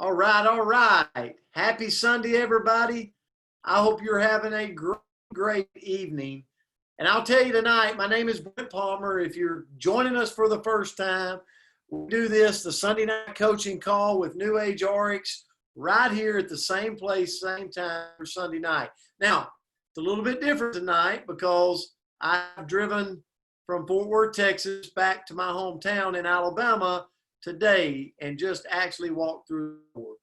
All right, all right. Happy Sunday, everybody. I hope you're having a great evening. And I'll tell you tonight, my name is Brent Palmer. If you're joining us for the first time, we do this, the Sunday night coaching call with New Age RX, right here at the same place, same time for Sunday night. Now, it's a little bit different tonight because I've driven from Fort Worth, Texas, back to my hometown in Alabama today and just actually walked through the door.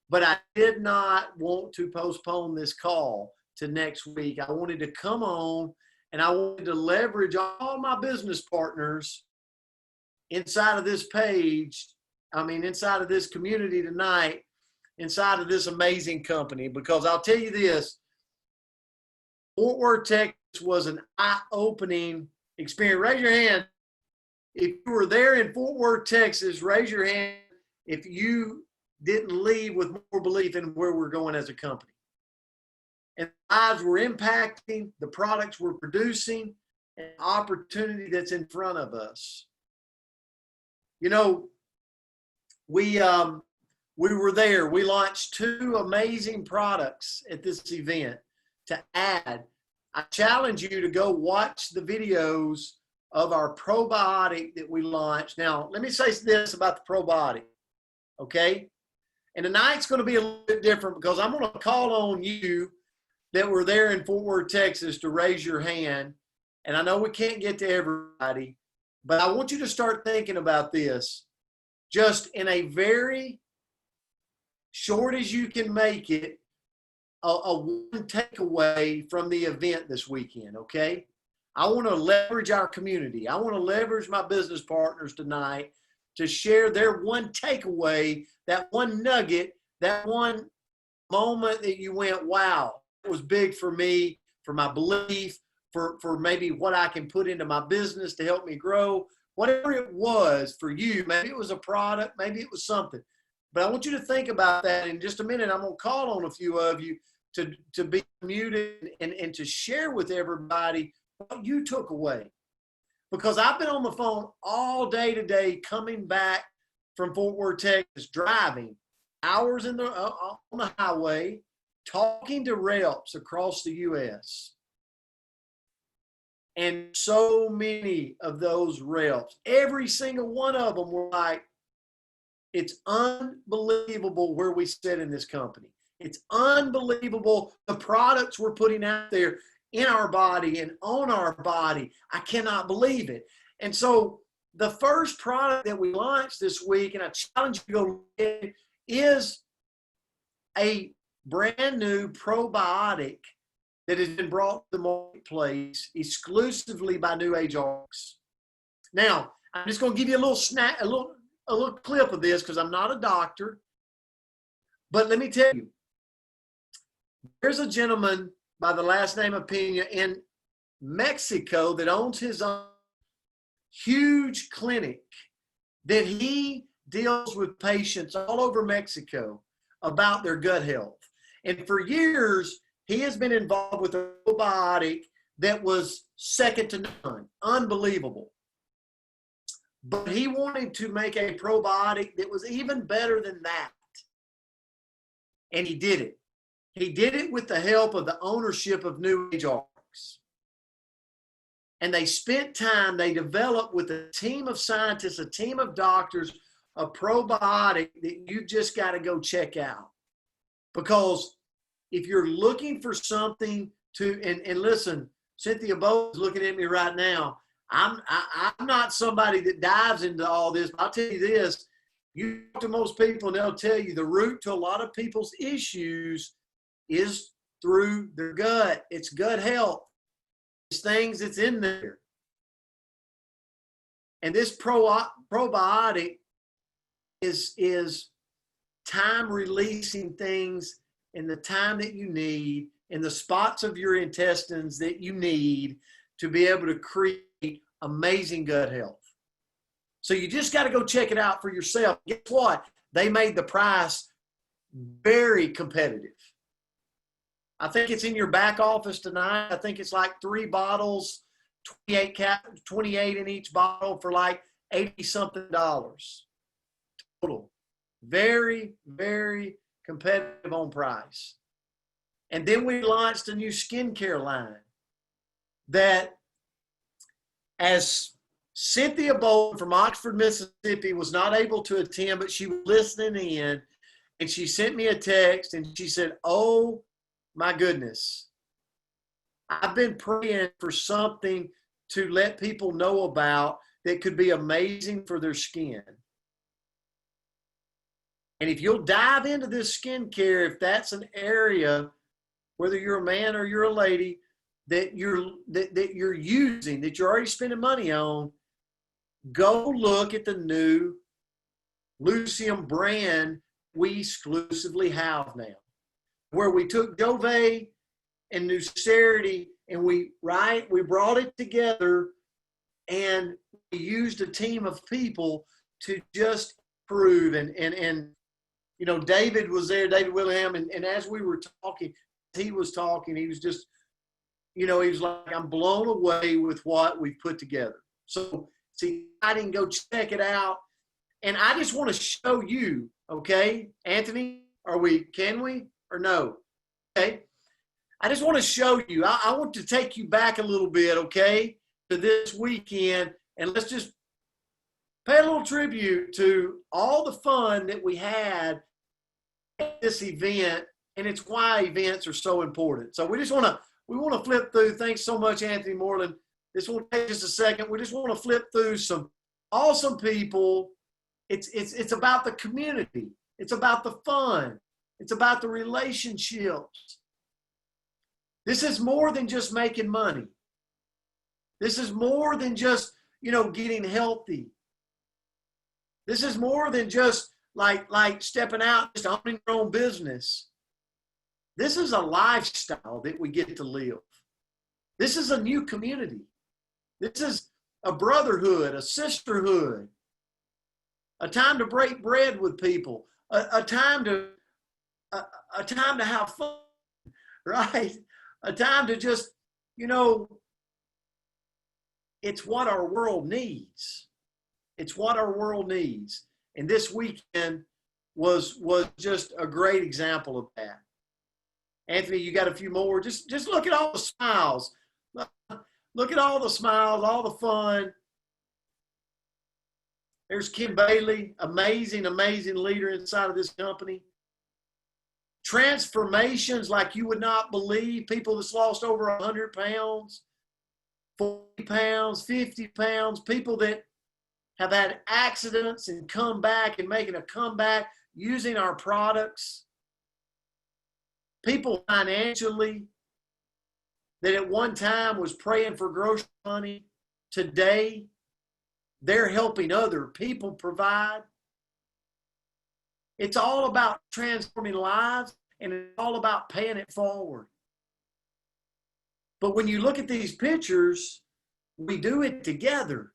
But I did not want to postpone this call to next week. I wanted to come on and I wanted to leverage all my business partners inside of this page, inside of this community tonight, inside of this amazing company, because I'll tell you this, Fort Worth, Texas was an eye-opening experience. Raise your hand if you were there in Fort Worth, Texas. Raise your hand if you didn't leave with more belief in where we're going as a company. And lives we're impacting, the products we're producing, and the opportunity that's in front of us. You know, we were there. We launched 2 amazing products at this event to add. I challenge you to go watch the videos of our probiotic that we launched. Now, let me say this about the probiotic, okay? And tonight's going to be a little bit different because I'm going to call on you that were there in Fort Worth, Texas to raise your hand. And I know we can't get to everybody, but I want you to start thinking about this just in a very short as you can make it, a one takeaway from the event this weekend, okay? I want to leverage our community. I want to leverage my business partners tonight to share their one takeaway, that one nugget, that one moment that you went, wow, it was big for me, for my belief, for maybe what I can put into my business to help me grow. Whatever it was for you, maybe it was a product, maybe it was something. But I want you to think about that in just a minute. I'm going to call on a few of you to be muted and to share with everybody what you took away. Because I've been on the phone all day today coming back from Fort Worth, Texas, driving hours on the highway, talking to reps across the U.S. And so many of those reps, every single one of them were like, it's unbelievable where we sit in this company. It's unbelievable the products we're putting out there in our body and on our body. I cannot believe it. And so the first product that we launched this week, and I challenge you to go get it, is a brand new probiotic that has been brought to the marketplace exclusively by New Age RX. Now, I'm just going to give you a little clip of this because I'm not a doctor. But let me tell you, there's a gentleman by the last name of Pena in Mexico that owns his own huge clinic that he deals with patients all over Mexico about their gut health. And for years, he has been involved with a probiotic that was second to none, unbelievable. But he wanted to make a probiotic that was even better than that. And he did it. He did it with the help of the ownership of New Age RX. And they spent time, they developed with a team of scientists, a team of doctors, a probiotic that you just got to go check out. Because if you're looking for something to, and listen, Cynthia Bowe is looking at me right now. I'm not somebody that dives into all this, but I'll tell you this, you talk to most people and they'll tell you the root to a lot of people's issues is through their gut. It's gut health. It's things that's in there. And this probiotic is time releasing things in the time that you need, in the spots of your intestines that you need to be able to create amazing gut health. So you just got to go check it out for yourself. Guess what? They made the price very competitive. I think it's in your back office tonight. I think it's like 3 bottles, 28 in each bottle for like $80-something total. Very, very competitive on price. And then we launched a new skincare line that, as Cynthia Bolton from Oxford, Mississippi was not able to attend, but she was listening in, and she sent me a text and she said, "Oh my goodness, I've been praying for something to let people know about that could be amazing for their skin. And if you'll dive into this skincare, if that's an area, whether you're a man or you're a lady, that you're using, that you're already spending money on, go look at the new Lucium brand we exclusively have now, where we took Jove and Nucerity and we brought it together, and we used a team of people to just prove. And you know, David was there, David Willingham, and as we were talking, he was talking, he was just, you know, he was like, I'm blown away with what we've put together. So see, I didn't go check it out. And I just want to show you, okay, Anthony, can we or no? Okay. I just want to show you, I want to take you back a little bit, okay, to this weekend, and let's just pay a little tribute to all the fun that we had at this event, and it's why events are so important. So we want to flip through. Thanks so much, Anthony Moreland. This will take just a second. We just want to flip through some awesome people. It's about the community. It's about the fun. It's about the relationships. This is more than just making money. This is more than just, you know, getting healthy. This is more than just like stepping out, just owning your own business. This is a lifestyle that we get to live. This is a new community. This is a brotherhood, a sisterhood, a time to break bread with people, a time to have fun, right? A time to just, you know, it's what our world needs. It's what our world needs. And this weekend was just a great example of that. Anthony, you got a few more? Just look at all the smiles. Look at all the smiles, all the fun. There's Kim Bailey, amazing, amazing leader inside of this company. Transformations like you would not believe. People that's lost over 100 pounds, 40 pounds, 50 pounds. People that have had accidents and come back and making a comeback using our products. People financially that at one time was praying for grocery money. Today, they're helping other people provide. It's all about transforming lives, and it's all about paying it forward. But when you look at these pictures, we do it together,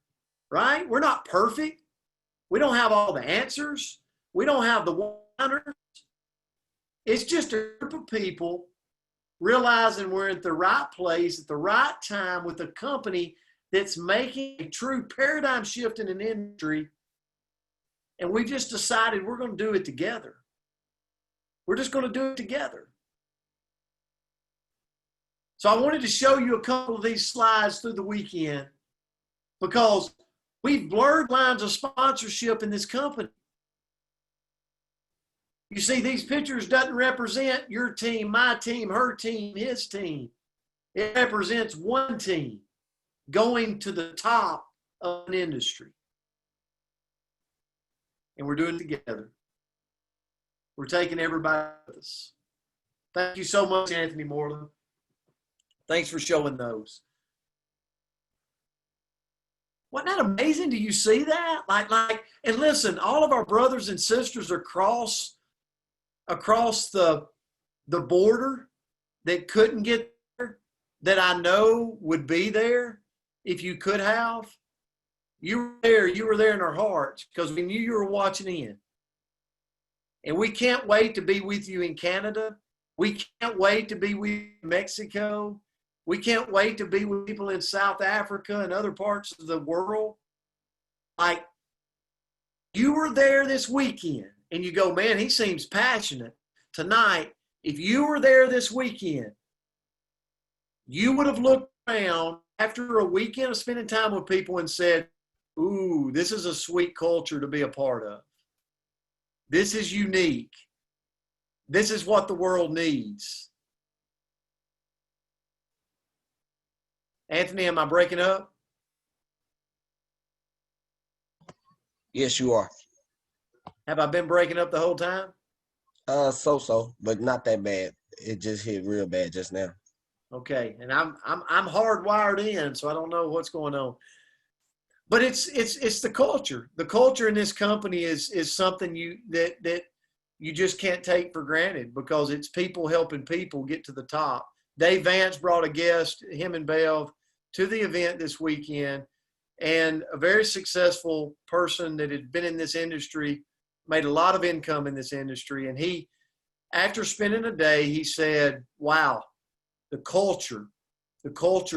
right? We're not perfect. We don't have all the answers. We don't have the wonders. It's just a group of people realizing we're at the right place at the right time with a company that's making a true paradigm shift in an industry. And we just decided we're going to do it together. We're just going to do it together. So I wanted to show you a couple of these slides through the weekend because we've blurred lines of sponsorship in this company. You see, these pictures doesn't represent your team, my team, her team, his team. It represents one team going to the top of an industry. And we're doing it together. We're taking everybody with us. Thank you so much, Anthony Moreland. Thanks for showing those. Wasn't that amazing? Do you see that? And listen, all of our brothers and sisters across the border that couldn't get there, that I know would be there if you could have. You were there in our hearts because we knew you were watching in. And we can't wait to be with you in Canada. We can't wait to be with you in Mexico. We can't wait to be with people in South Africa and other parts of the world. Like, you were there this weekend and you go, man, he seems passionate. Tonight, if you were there this weekend, you would have looked around after a weekend of spending time with people and said, ooh, this is a sweet culture to be a part of. This is unique. This is what the world needs. Anthony, am I breaking up? Yes, you are. Have I been breaking up the whole time? So, but not that bad. It just hit real bad just now. Okay, and I'm hardwired in, so I don't know what's going on. But it's the culture. The culture in this company is something that you just can't take for granted, because it's people helping people get to the top. Dave Vance brought a guest, him and Bev, to the event this weekend, and a very successful person that had been in this industry, made a lot of income in this industry. And he, after spending a day, he said, wow, the culture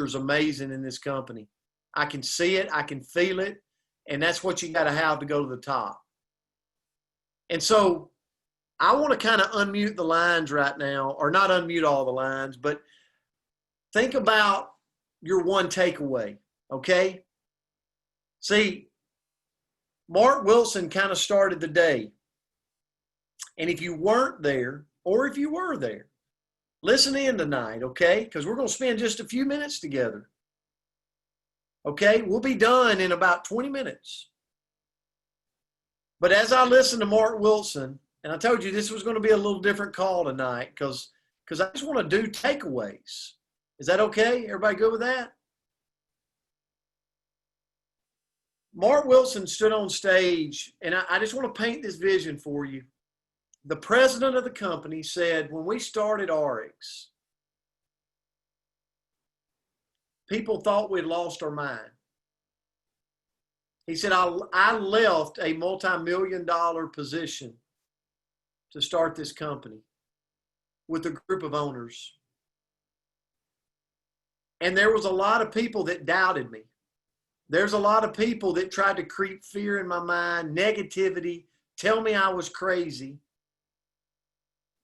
is amazing in this company. I can see it, I can feel it, and that's what you got to have to go to the top. And so I want to kind of unmute the lines right now, or not unmute all the lines, but think about your one takeaway, okay? See, Mark Wilson kind of started the day. And if you weren't there, or if you were there, listen in tonight, okay? Because we're going to spend just a few minutes together. Okay? We'll be done in about 20 minutes. But as I listened to Mark Wilson, and I told you this was going to be a little different call tonight, because I just want to do takeaways. Is that okay? Everybody good with that? Mark Wilson stood on stage, and I just want to paint this vision for you. The president of the company said, when we started RX, people thought we'd lost our mind. He said, I left a multi-million-dollar position to start this company with a group of owners. And there was a lot of people that doubted me. There's a lot of people that tried to create fear in my mind, negativity, tell me I was crazy.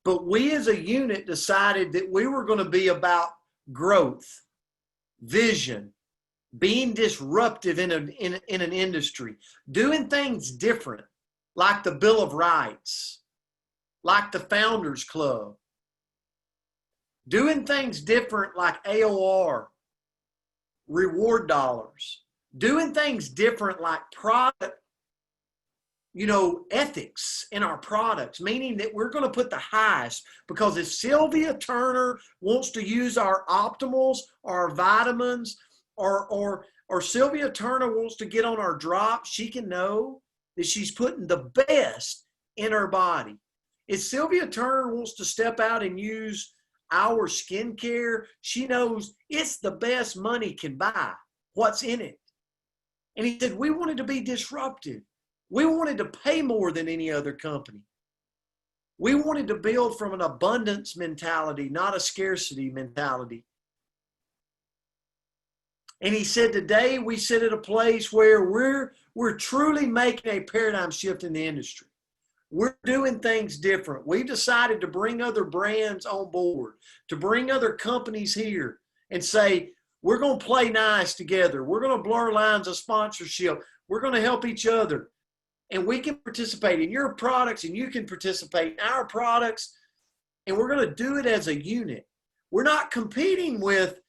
But we as a unit decided that we were going to be about growth, vision, being disruptive in an industry, doing things different, like the Bill of Rights, like the Founders Club, doing things different like AOR, reward dollars, doing things different like product, ethics in our products, meaning that we're going to put the highest, because if Sylvia Turner wants to use our optimals, our vitamins, or Sylvia Turner wants to get on our drops, she can know that she's putting the best in her body. If Sylvia Turner wants to step out and use our skincare, she knows it's the best money can buy. What's in it? And he said, we wanted to be disruptive. We wanted to pay more than any other company. We wanted to build from an abundance mentality, not a scarcity mentality. And he said, today we sit at a place where we're truly making a paradigm shift in the industry. We're doing things different. We've decided to bring other brands on board, to bring other companies here and say, we're going to play nice together. We're going to blur lines of sponsorship. We're going to help each other. And we can participate in your products, and you can participate in our products. And we're going to do it as a unit. We're not competing with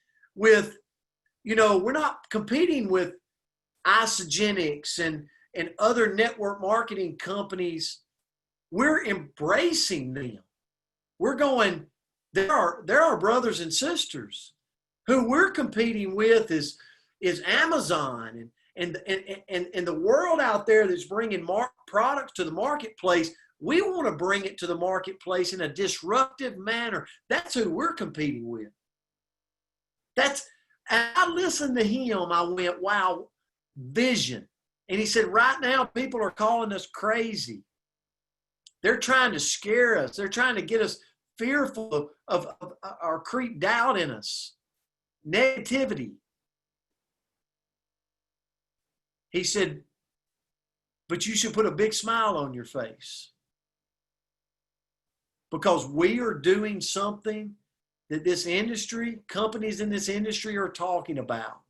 Isogenics and other network marketing companies. We're embracing them. We're going, there are brothers and sisters. Who we're competing with is Amazon and the world out there that's bringing products to the marketplace. We want to bring it to the marketplace in a disruptive manner. That's who we're competing with. I listened to him. I went, wow, vision. And he said, right now people are calling us crazy. They're trying to scare us. They're trying to get us fearful of or creep doubt in us. Negativity. He said, but you should put a big smile on your face. because we are doing something that this industry, companies in this industry are talking about.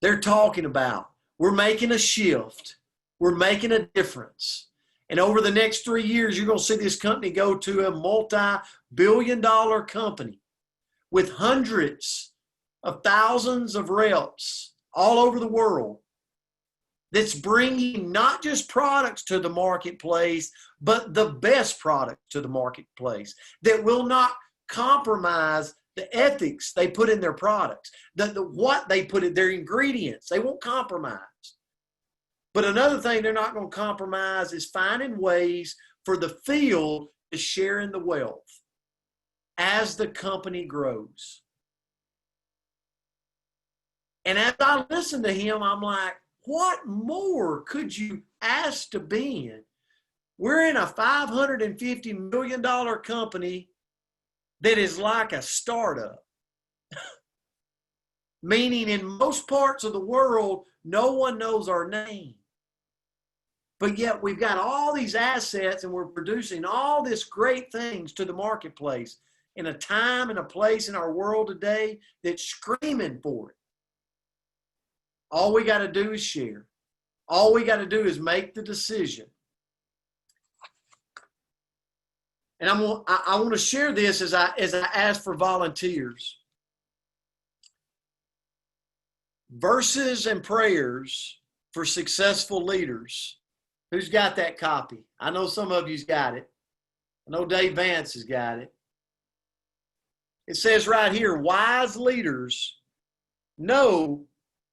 They're talking about, we're making a shift. We're making a difference. And over the next 3 years, you're going to see this company go to a multi-billion-dollar company with hundreds of thousands of reps all over the world that's bringing not just products to the marketplace, but the best products to the marketplace that will not compromise the ethics they put in their products, what they put in their ingredients. They won't compromise. But another thing they're not going to compromise is finding ways for the field to share in the wealth as the company grows. And as I listen to him, I'm like, what more could you ask to be in? We're in a $550 million company that is like a startup. Meaning in most parts of the world, no one knows our name. But yet we've got all these assets and we're producing all this great things to the marketplace in a time and a place in our world today that's screaming for it. All we got to do is share. All we got to do is make the decision. And I want to share this as I ask for volunteers. Verses and prayers for successful leaders. Who's got that copy? I know some of you's got it. I know Dave Vance has got it. It says right here, wise leaders know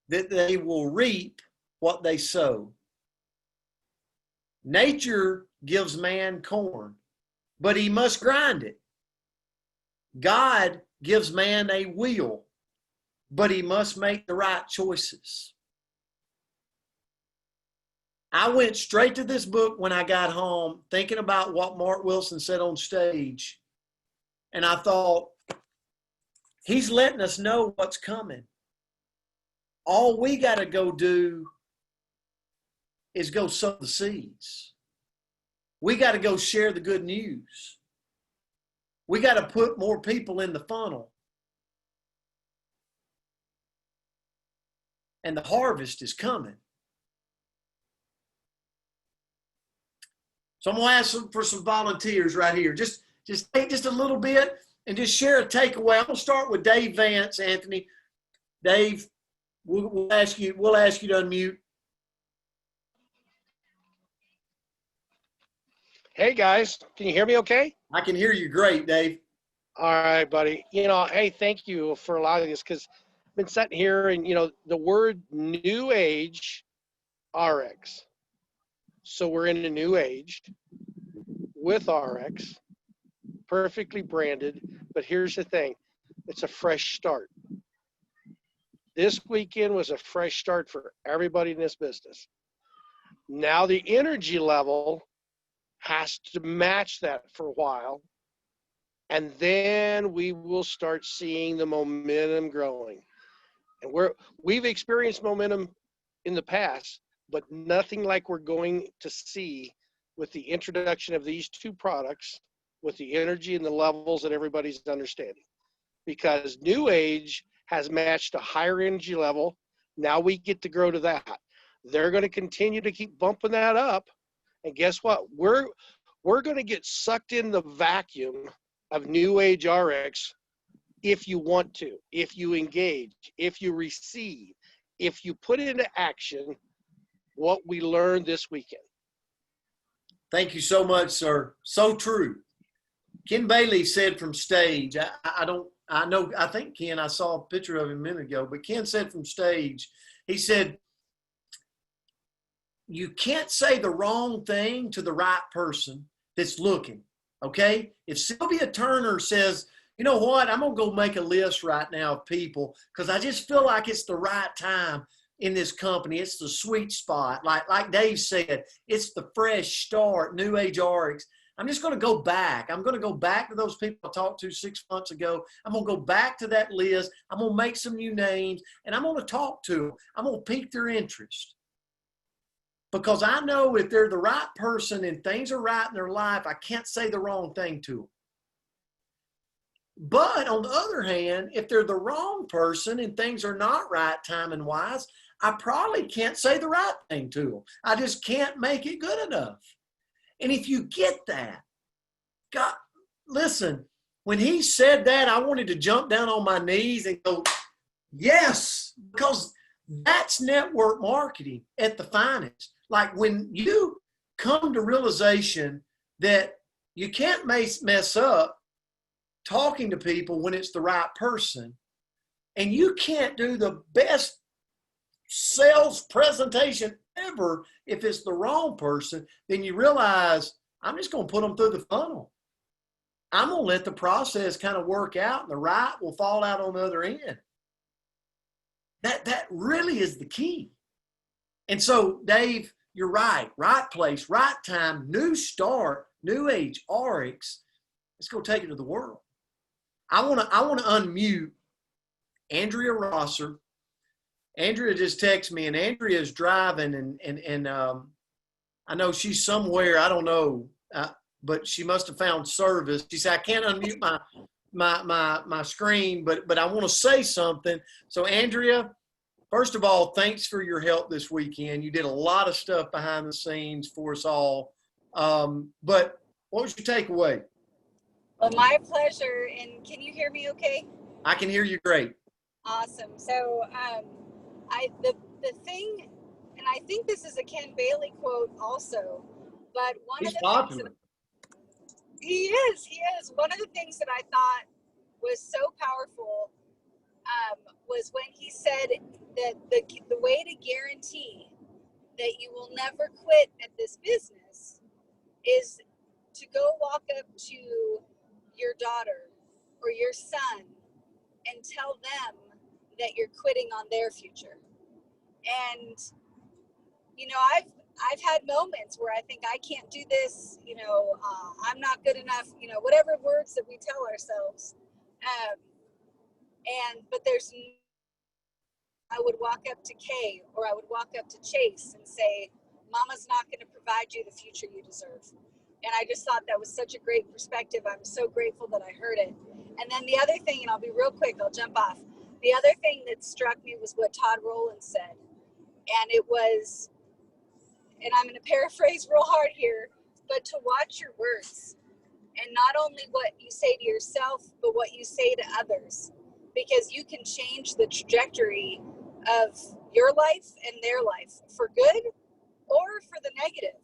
that they will reap what they sow. Nature gives man corn, but he must grind it. God gives man a wheel, but he must make the right choices. I went straight to this book when I got home, thinking about what Mark Wilson said on stage. And I thought, he's letting us know what's coming. All we got to go do is go sow the seeds. We got to go share the good news. We got to put more people in the funnel. And the harvest is coming. So I'm going to ask for some volunteers right here. Just take just a little bit and just share a takeaway. I'm going to start with Dave Vance, Anthony. Dave, we'll ask you to unmute. Hey guys, can you hear me okay? I can hear you great, Dave. All right, buddy. Hey, thank you for allowing this, because I've been sitting here and, the word new age RX. So we're in a new age with RX, perfectly branded. But here's the thing, it's a fresh start. This weekend was a fresh start for everybody in this business. Now the energy level has to match that for a while. And then we will start seeing the momentum growing. And we've experienced momentum in the past, but nothing like we're going to see with the introduction of these two products, with the energy and the levels that everybody's understanding. Because New Age has matched a higher energy level. Now we get to grow to that. They're going to continue to keep bumping that up. And guess what? We're going to get sucked in the vacuum of New Age RX if you want to, if you engage, if you receive, if you put into action what we learned this weekend. Thank you so much, sir. So true. Ken Bailey said from stage, I think Ken, I saw a picture of him a minute ago, but Ken said from stage, he said, you can't say the wrong thing to the right person that's looking, okay? If Sylvia Turner says, you know what, I'm going to go make a list right now of people because I just feel like it's the right time in this company. It's the sweet spot. Like Dave said, it's the fresh start, New Age RX. I'm just going to go back. I'm going to go back to those people I talked to 6 months ago. I'm going to go back to that list. I'm going to make some new names, and I'm going to talk to them. I'm going to pique their interest. because I know if they're the right person and things are right in their life, I can't say the wrong thing to them. But on the other hand, if they're the wrong person and things are not right timing wise, I probably can't say the right thing to them. I just can't make it good enough. And if you get that, God, listen, when he said that, I wanted to jump down on my knees and go, yes, because that's network marketing at the finest. Like when you come to realization that you can't mess up talking to people when it's the right person, and you can't do the best sales presentation ever if it's the wrong person, then you realize I'm just going to put them through the funnel. I'm going to let the process kind of work out and the right will fall out on the other end. That really is the key. And so, Dave, you're right. Right place, right time, new start, new age, RX. Let's go take it to the world. I want to unmute Andrea Rosser. Andrea just texted me, and Andrea is driving, and I know she's somewhere. I don't know, but she must have found service. She said, I can't unmute my screen, but I want to say something. So, Andrea, first of all, thanks for your help this weekend. You did a lot of stuff behind the scenes for us all. But what was your takeaway? Well, my pleasure. And can you hear me okay? I can hear you great. Awesome. So the thing, and I think this is a Ken Bailey quote also, but one He's of the popular. things that, he is. One of the things that I thought was so powerful was when he said that the way to guarantee that you will never quit at this business is to go walk up to your daughter or your son and tell them that you're quitting on their future. And I've had moments where I think I can't do this, I'm not good enough, whatever words that we tell ourselves. But I would walk up to Kay or I would walk up to Chase and say, Mama's not going to provide you the future you deserve. And I just thought that was such a great perspective. I'm so grateful that I heard it. And then the other thing, and I'll be real quick, I'll jump off. The other thing that struck me was what Todd Rowland said. And it was, and I'm going to paraphrase real hard here, but to watch your words. And not only what you say to yourself, but what you say to others. Because you can change the trajectory of your life and their life for good or for the negative.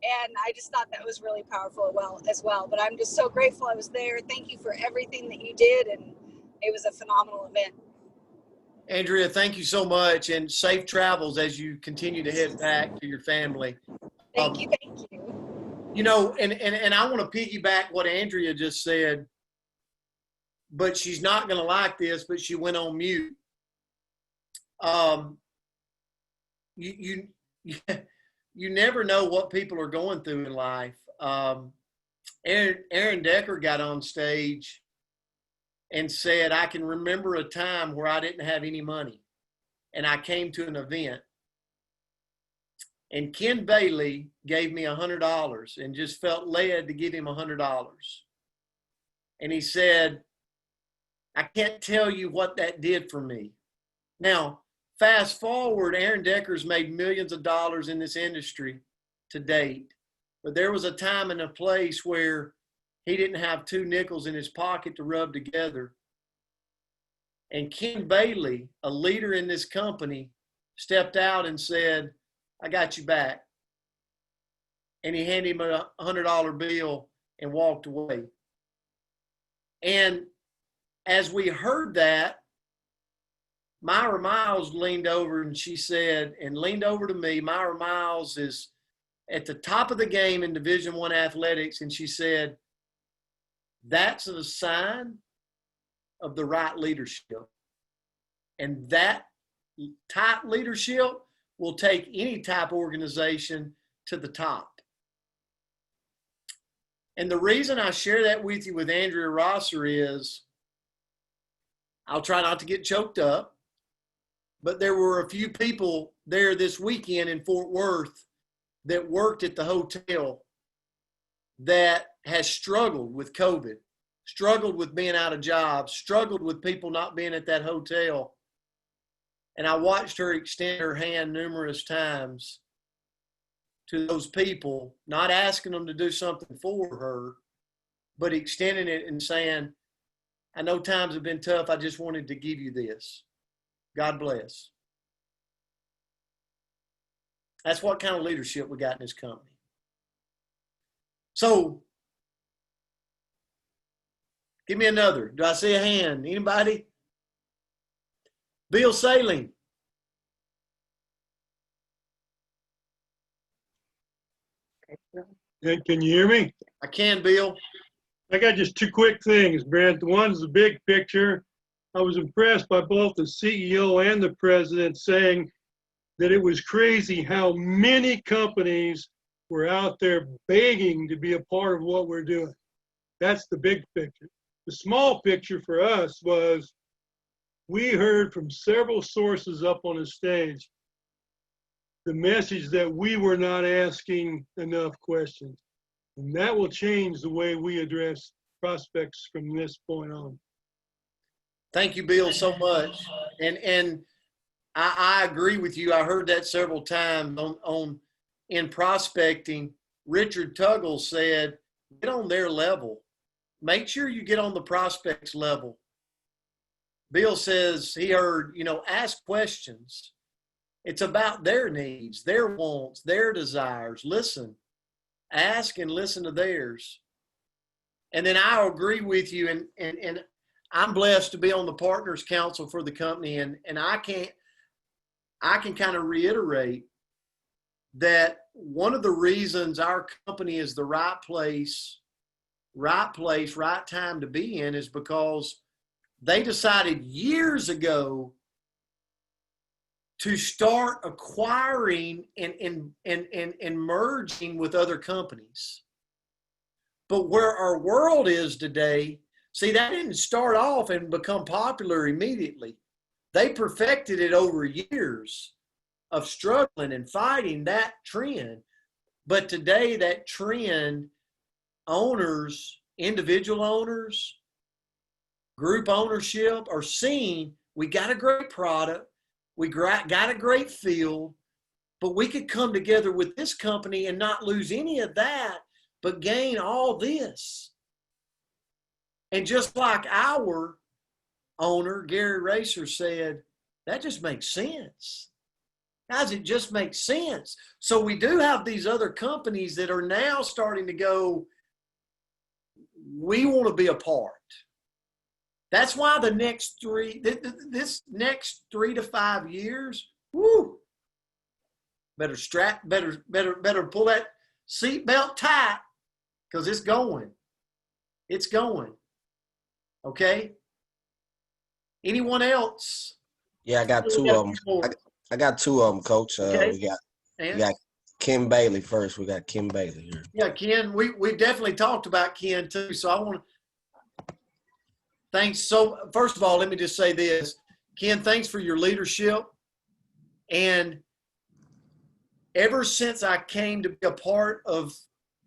And I just thought that was really powerful as well. But I'm just so grateful I was there. Thank you for everything that you did. And it was a phenomenal event. Andrea, thank you so much, and safe travels as you continue to head back to your family. Thank you. And I want to piggyback what Andrea just said, but she's not going to like this, but she went on mute. You never know what people are going through in life. Aaron Decker got on stage and said, I can remember a time where I didn't have any money and I came to an event and Ken Bailey gave me $100 and just felt led to give him $100. And he said, I can't tell you what that did for me. Now, fast forward, Aaron Decker's made millions of dollars in this industry to date. But there was a time and a place where he didn't have 2 nickels in his pocket to rub together. And Ken Bailey, a leader in this company, stepped out and said, I got you back. And he handed him a $100 bill and walked away. And as we heard that, Myra Miles leaned over and she said, and leaned over to me, Myra Miles is at the top of the game in Division I athletics. And she said, that's a sign of the right leadership. And that type leadership will take any type organization to the top. And the reason I share that with you with Andrea Rosser is, I'll try not to get choked up, but there were a few people there this weekend in Fort Worth that worked at the hotel that has struggled with COVID, struggled with being out of jobs, struggled with people not being at that hotel. And I watched her extend her hand numerous times to those people, not asking them to do something for her, but extending it and saying, I know times have been tough. I just wanted to give you this. God bless. That's what kind of leadership we got in this company. So, give me another. Do I see a hand? Anybody? Bill Saling. Hey, can you hear me? I can, Bill. I got just two quick things, Brent. One's the big picture. I was impressed by both the CEO and the president saying that it was crazy how many companies were out there begging to be a part of what we're doing. That's the big picture. The small picture for us was we heard from several sources up on the stage the message that we were not asking enough questions. And that will change the way we address prospects from this point on. Thank you, Bill, so much. And I agree with you. I heard that several times in prospecting. Richard Tuggle said, get on their level. Make sure you get on the prospect's level. Bill says he heard, ask questions. It's about their needs, their wants, their desires. Listen, ask and listen to theirs. And then I agree with you. And I'm blessed to be on the Partners Council for the company. And I can kind of reiterate that one of the reasons our company is the right place, right time to be in is because they decided years ago to start acquiring and merging with other companies. But where our world is today, see, that didn't start off and become popular immediately. They perfected it over years of struggling and fighting that trend. But today, that trend, owners, individual owners, group ownership are seeing we got a great product, we got a great field, but we could come together with this company and not lose any of that, but gain all this. And just like our owner, Gary Racer, said, that just makes sense. Guys, it just makes sense. So we do have these other companies that are now starting to go, we want to be a part. That's why this next 3 to 5 years, woo, better pull that seatbelt tight because it's going. It's going. Okay? Anyone else? Yeah, I got two of them. I got two of them, Coach. Okay. We got Kim Bailey first. We got Kim Bailey here. Yeah, Ken, we definitely talked about Ken too. So I want to thanks. So first of all, let me just say this. Ken, thanks for your leadership. And ever since I came to be a part of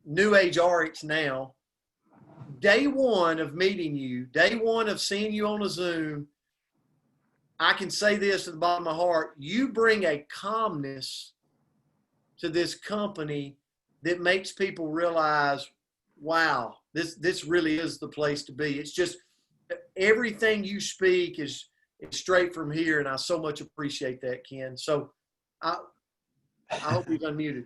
New Age RX now, day one of meeting you, day one of seeing you on a Zoom, I can say this at the bottom of my heart, you bring a calmness to this company that makes people realize, wow, this really is the place to be. It's just everything you speak is straight from here, and I so much appreciate that, Ken. So I hope he's unmuted.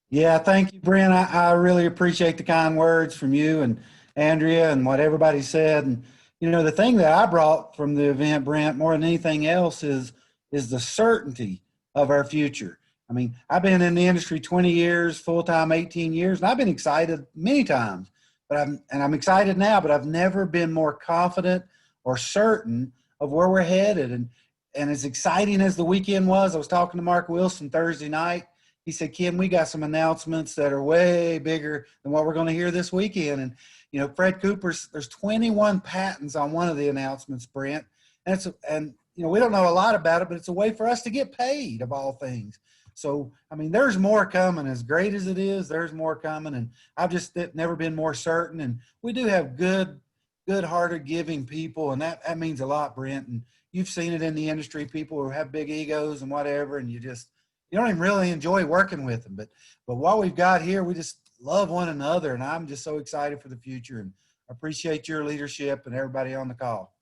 Yeah, thank you, Brent. I really appreciate the kind words from you and Andrea and what everybody said. And the thing that I brought from the event, Brent, more than anything else is the certainty of our future. I mean, I've been in the industry 20 years, full-time 18 years, and I've been excited many times. I'm excited now, but I've never been more confident or certain of where we're headed. And as exciting as the weekend was, I was talking to Mark Wilson Thursday night. He said, Kim, we got some announcements that are way bigger than what we're going to hear this weekend. And Fred Cooper's, there's 21 patents on one of the announcements, Brent. And we don't know a lot about it, but it's a way for us to get paid, of all things. So, I mean, there's more coming. As great as it is, there's more coming. And I've just never been more certain. And we do have good-hearted, giving people, and that means a lot, Brent. And you've seen it in the industry, people who have big egos and whatever, and you don't even really enjoy working with them. But what we've got here, we just love one another, and I'm just so excited for the future and appreciate your leadership and everybody on the call.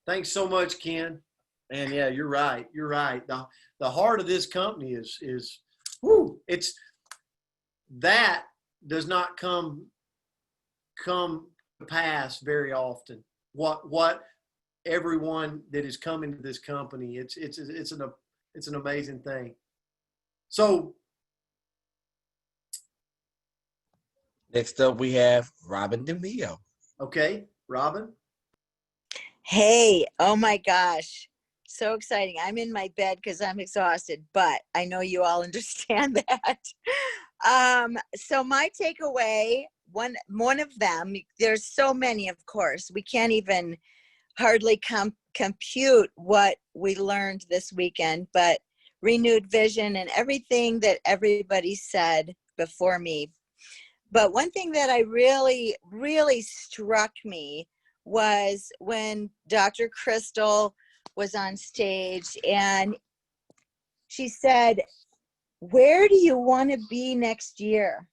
Thanks so much, Ken. And yeah, you're right. You're right. The heart of this company is it's that does not come to pass very often. What everyone that is coming to this company, it's an amazing thing. So Next up, we have Robin DeMio. okay, Robin. Hey, oh my gosh. So exciting. I'm in my bed because I'm exhausted, but I know you all understand that. So my takeaway, one of them, there's so many, of course, we can't even hardly compute what we learned this weekend, but renewed vision and everything that everybody said before me. But one thing that I really, really struck me was when Dr. Crystal was on stage and she said, where do you want to be next year?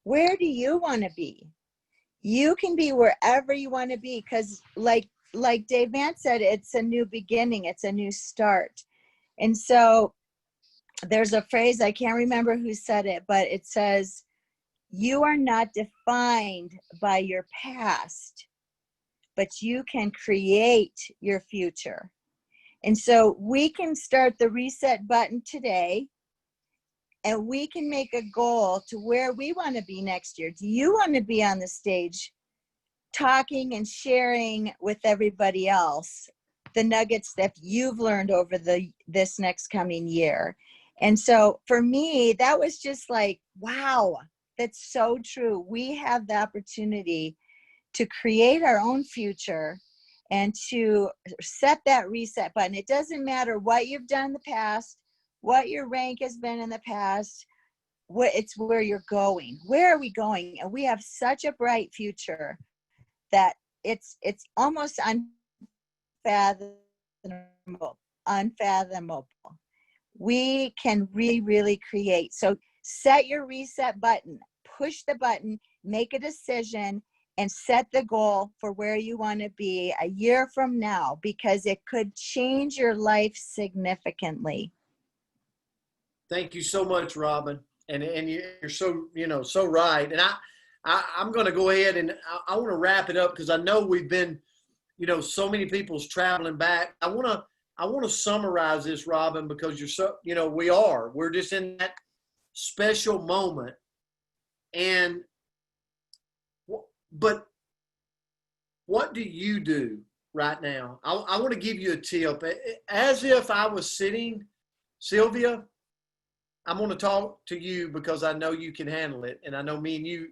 Where do you want to be? You can be wherever you want to be, because like Dave Vance said, it's a new beginning, it's a new start. And so there's a phrase, I can't remember who said it, but it says, you are not defined by your past, but you can create your future. And so we can start the reset button today, and we can make a goal to where we want to be next year. Do you want to be on the stage talking and sharing with everybody else the nuggets that you've learned over this next coming year? And so for me, that was just like, wow, that's so true. We have the opportunity to create our own future and to set that reset button. It doesn't matter what you've done in the past, what your rank has been in the past, it's where you're going. Where are we going? And we have such a bright future that it's almost unfathomable. We can really, really create. So set your reset button, push the button, make a decision, and set the goal for where you want to be a year from now, because it could change your life significantly. Thank you so much, Robin. And you're so, so right. And I'm going to go ahead and I want to wrap it up, because I know we've been, so many people's traveling back. I want to summarize this, Robin, because you're so, we're just in that special moment. But what do you do right now? I want to give you a tip. As if I was sitting, Sylvia, I'm going to talk to you because I know you can handle it. And I know me and you,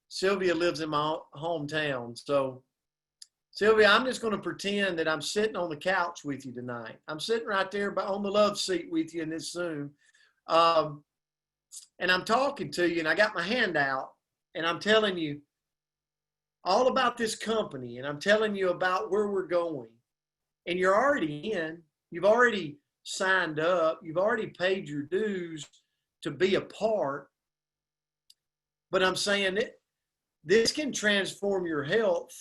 Sylvia lives in my hometown. So, Sylvia, I'm just going to pretend that I'm sitting on the couch with you tonight. I'm sitting right there on the love seat with you in this Zoom. And I'm talking to you, and I got my hand out, and I'm telling you all about this company, and I'm telling you about where we're going. And you're already in. You've already signed up. You've already paid your dues to be a part. But I'm saying that this can transform your health.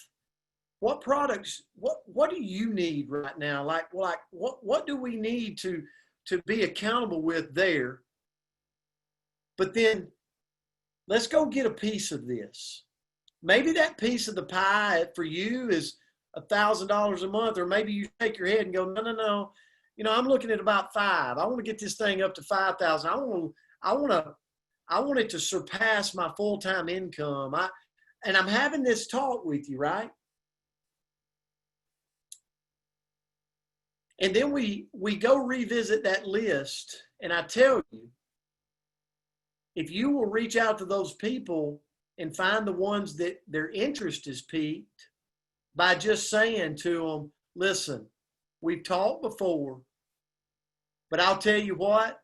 What products, what do you need right now? Like what do we need to be accountable with there? But then let's go get a piece of this. Maybe that piece of the pie for you is $1,000 a month, or maybe you shake your head and go, no. I'm looking at about 5. I want to get this thing up to 5,000. I want it to surpass my full-time income. And I'm having this talk with you, right? And then we go revisit that list, and I tell you, if you will reach out to those people and find the ones that their interest is piqued by just saying to them, listen, we've talked before, but I'll tell you what,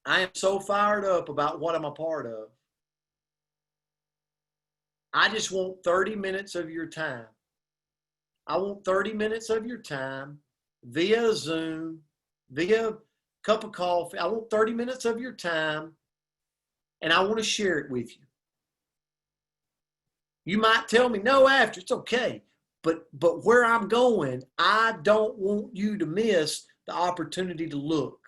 I am so fired up about what I'm a part of. I just want 30 minutes of your time. I want 30 minutes of your time via Zoom, via cup of coffee. I want 30 minutes of your time, and I want to share it with you. You might tell me, no, after, it's okay. But where I'm going, I don't want you to miss the opportunity to look.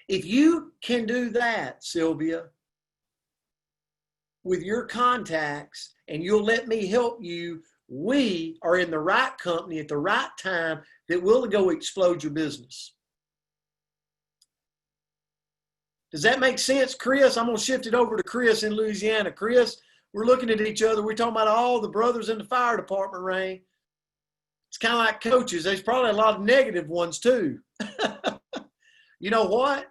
If you can do that, Sylvia, with your contacts, and you'll let me help you, we are in the right company at the right time that will go explode your business. Does that make sense, Chris? I'm going to shift it over to Chris in Louisiana. Chris, we're looking at each other. We're talking about all the brothers in the fire department, Ray. It's kind of like coaches. There's probably a lot of negative ones too. You know what?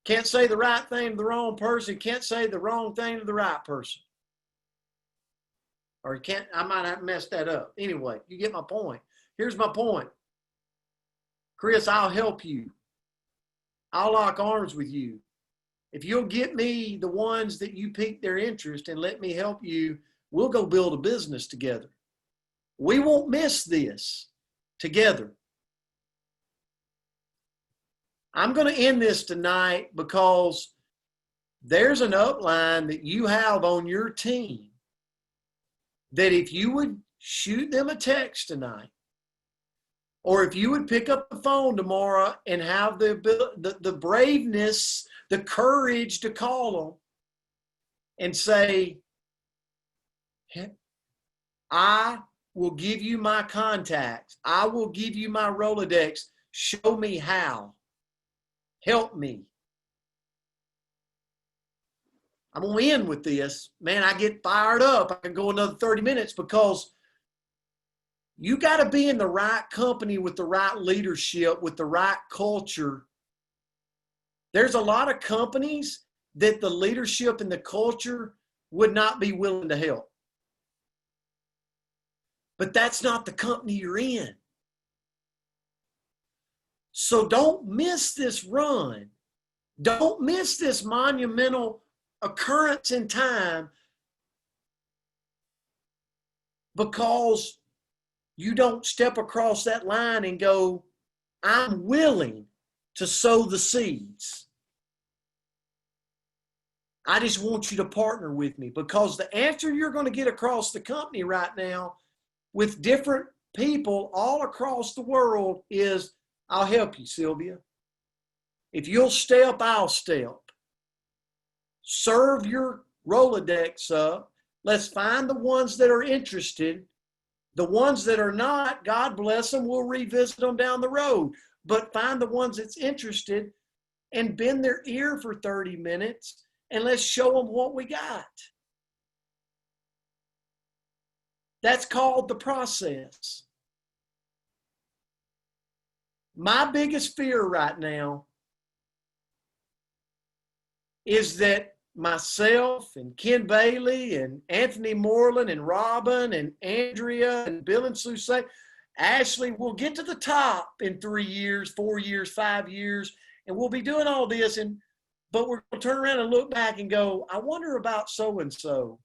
Can't say the right thing to the wrong person. Can't say the wrong thing to the right person. Or you can't, I might have messed that up. Anyway, you get my point. Here's my point. Chris, I'll help you. I'll lock arms with you. If you'll get me the ones that you pique their interest and let me help you, we'll go build a business together. We won't miss this together. I'm going to end this tonight because there's an upline that you have on your team that if you would shoot them a text tonight, or if you would pick up the phone tomorrow and have the braveness, the courage to call them and say, I will give you my contacts. I will give you my Rolodex. Show me how. Help me. I'm going to end with this. Man, I get fired up. I can go another 30 minutes because you got to be in the right company with the right leadership, with the right culture. There's a lot of companies that the leadership and the culture would not be willing to help. But that's not the company you're in. So don't miss this run. Don't miss this monumental occurrence in time because you don't step across that line and go, I'm willing to sow the seeds. I just want you to partner with me because the answer you're going to get across the company right now with different people all across the world is, I'll help you, Sylvia. If you'll step, I'll step. Serve your Rolodex up. Let's find the ones that are interested. The ones that are not, God bless them, we'll revisit them down the road. But find the ones that's interested and bend their ear for 30 minutes and let's show them what we got. That's called the process. My biggest fear right now is that myself and Ken Bailey and Anthony Moreland and Robin and Andrea and Bill and Sue say, Ashley, we'll get to the top in 3 years, 4 years, 5 years, and we'll be doing all this. But we're going to turn around and look back and go, I wonder about so-and-so.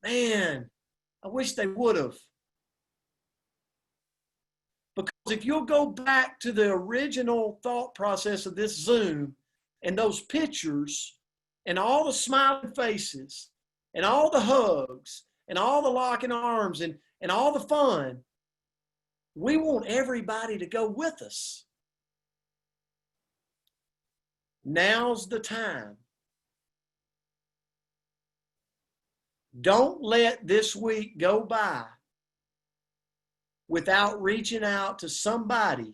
Man, I wish they would have. Because if you'll go back to the original thought process of this Zoom and those pictures and all the smiling faces and all the hugs and all the locking arms and all the fun, we want everybody to go with us. Now's the time. Don't let this week go by without reaching out to somebody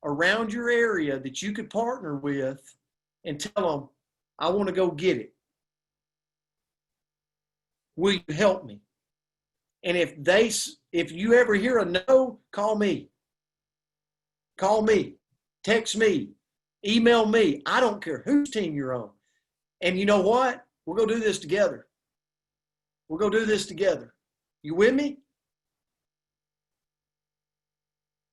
around your area that you could partner with and tell them, I want to go get it. Will you help me? And if you ever hear a no, call me. Call me. Text me. Email me. I don't care whose team you're on. And you know what? We're going to do this together. We're going to do this together. You with me?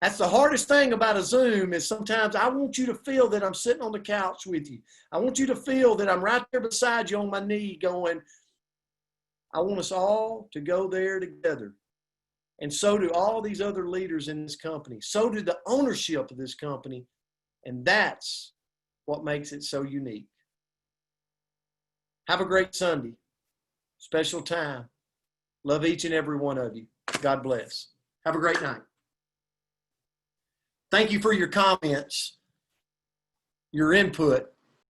That's the hardest thing about a Zoom is sometimes I want you to feel that I'm sitting on the couch with you. I want you to feel that I'm right there beside you on my knee going, I want us all to go there together. And so do all these other leaders in this company. So do the ownership of this company. And that's what makes it so unique. Have a great Sunday. Special time. Love each and every one of you. God bless. Have a great night. Thank you for your comments, your input.